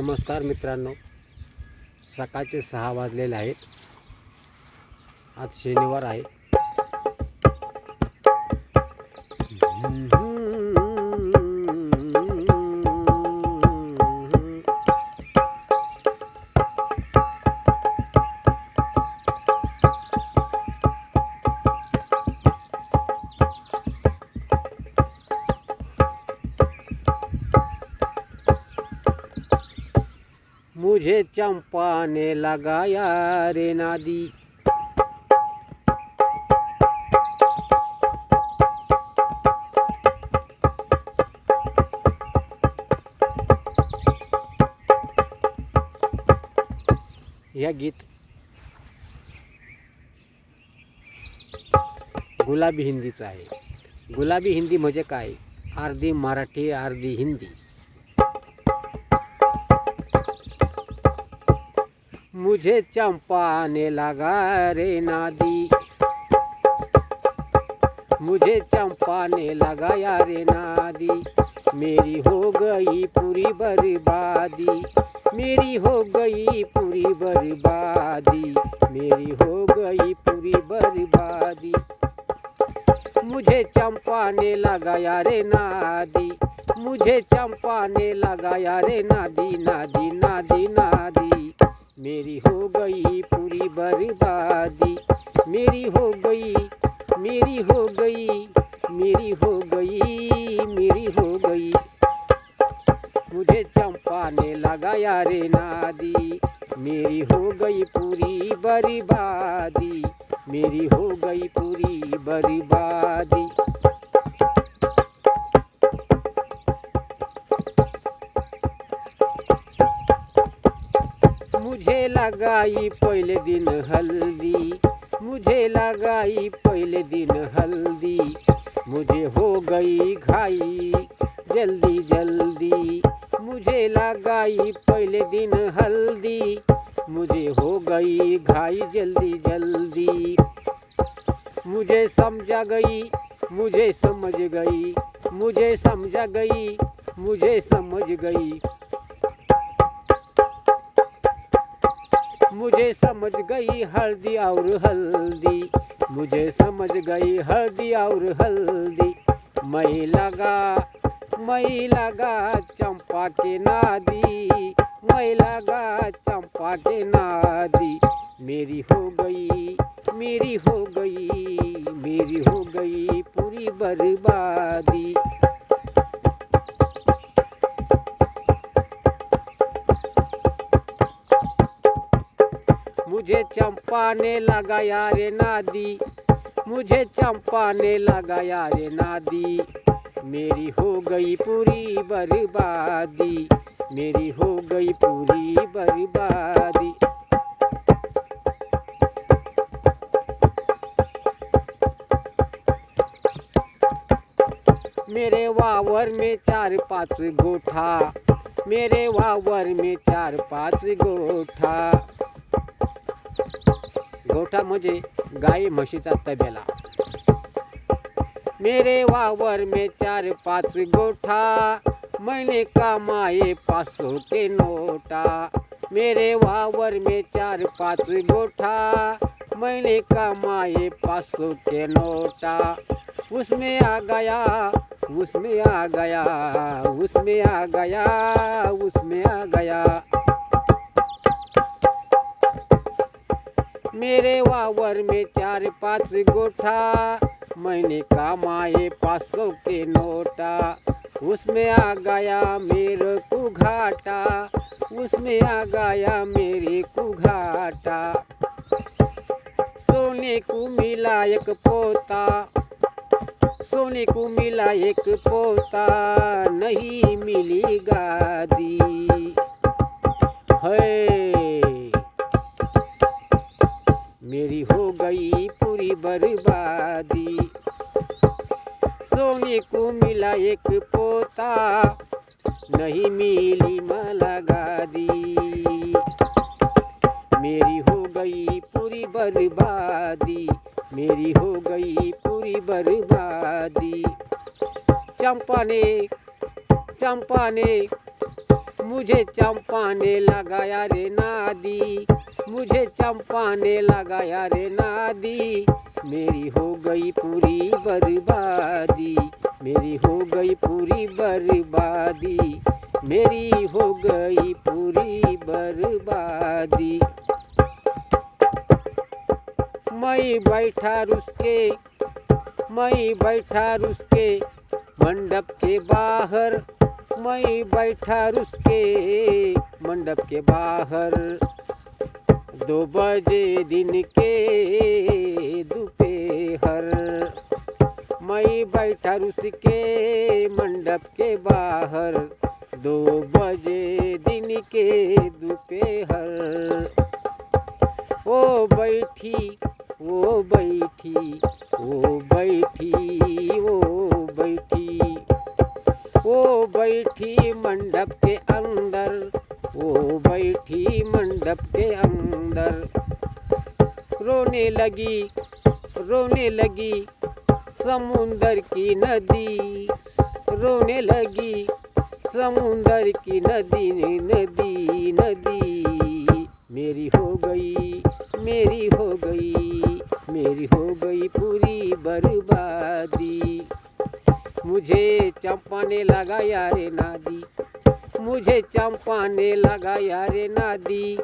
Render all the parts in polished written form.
नमस्कार मित्रांनो, सकाळचे 6 वाजलेले आहेत. आज शनिवार आहे. मुझे चंपा ने लगाया रे नादी, यह गीत गुलाबी हिंदीचं आहे. गुलाबी हिंदी म्हणजे काय? अर्धी मराठी अर्धी हिंदी. मुझे चंपा ने लगा रे नादी, मुझे चंपा ने लगाया रे नादी, मेरी हो गई पूरी बर्बादी, मेरी हो गई पूरी बर्बादी, मेरी हो गई पूरी बर्बादी. मुझे चंपा ने लगाया रे नादी, मुझे चंपा ने लगाया रे नादी, नादी नादी नादी, मेरी हो गई पूरी बर्बादी, मेरी हो गई, मेरी हो गई, मेरी हो गई, मेरी हो गई. मुझे चंपा ने लगाया रे नादी, मेरी हो गई पूरी बर्बादी, मेरी हो गई पूरी बर्बादी. मुझे लगाई पहले दिन हल्दी, मुझे लगाई पहले दिन हल्दी, मुझे हो गई घाई जल्दी जल्दी, मुझे लगाई पहले दिन हल्दी, मुझे हो गई घाई जल्दी जल्दी. मुझे समझा गई, मुझे समझ गई, मुझे समझा गई, मुझे समझ गई, मुझे समझ गई हल्दी और हल्दी, मुझे समझ गई हल्दी और हल्दी. मैं लगा चंपा के नादी, मैं लगा चंपा के नादी, मेरी हो गई, मेरी हो गई, मेरी हो गई पूरी बर्बादी. मुझे चंपा ने लगाया रे नादी, मुझे चंपा ने लगाया रे नादी, मेरी हो गई पूरी बर्बादी, मेरी हो गई पूरी बर्बादी. मेरे वावर में 4-5 गोठा, मेरे वावर में 4-5 गोठा. गोठा म्हणजे गाई म्हशीचा तबेला. मेरे वावर में 4-5 गोठा, मैंने कमाए 500 के नोटा. मेरे वावर में 4-5 गोठा, मैंने कमाए 500 के नोटा. उसमें आ गया, उसमें आ गया, उसमें आ गया, उसमें आ गया. मेरे वावर में 4-5 गोठा, मैंने कमाए 500 के नोटा. उसमें आ गया मेरे को घाटा, उसमें आ गया मेरे को घाटा. सोने को मिला एक पोता, सोने को मिला एक पोता, नहीं मिली गादी. है मेरी हो गई पूरी बर्बादी. सोने को मिला एक पोता, नहीं मिली मला गादी. मेरी हो गई पूरी बर्बादी, मेरी हो गई पूरी बर्बादी. चंपा ने मुझे चंपा ने लगाया रे नादी, मुझे चंपा ने लगाया रे नादी, मेरी हो गई पूरी बर्बादी, मेरी हो गई पूरी बर्बादी, मेरी हो गई पूरी बर्बादी। मैं बैठा रुसके, मैं बैठा रुसके मंडप के बाहर, मैं बैठा रुसके मंडप के बाहर, 2 बजे दिन के दोपहर, मैं बैठा रुसके मंडप के बाहर, 2 बजे दिन के दोपहर। ओ बैठी, ओ बैठी, ओ बैठी, ओ बैठी, ओ बैठी मंडप के अंदर, ओ बैठी मंडप के अंदर, रोने लगी, रोने लगी समुंदर की नदी, रोने लगी समुंदर की नदी, नदी नदी, मेरी हो गई, मेरी हो गई, मेरी हो गई पूरी बर्बादी। मुझे चंपा ने लगाया रे नादी, मुझे चंपा ने लगाया रे नादी,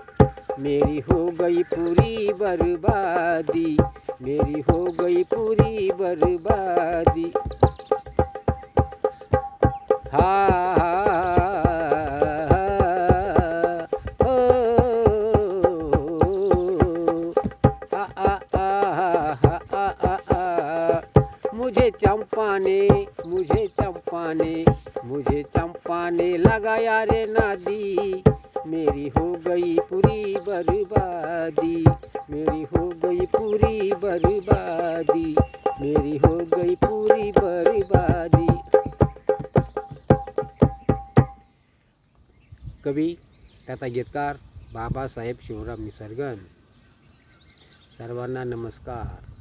मेरी हो गई पूरी बर्बादी, मेरी हो गई पूरी बर्बादी। मुझे चंपा ने, मुझे चंपा ने, मुझे चंपा ने लगाया रे नादी, मेरी हो गई पूरी बर्बादी, मेरी हो गई पूरी बर्बादी, मेरी हो गई पूरी बर्बादी। कवि तथा गीतकार बाबासाहेब शिवराम निसर्गन। सर्वांना नमस्कार।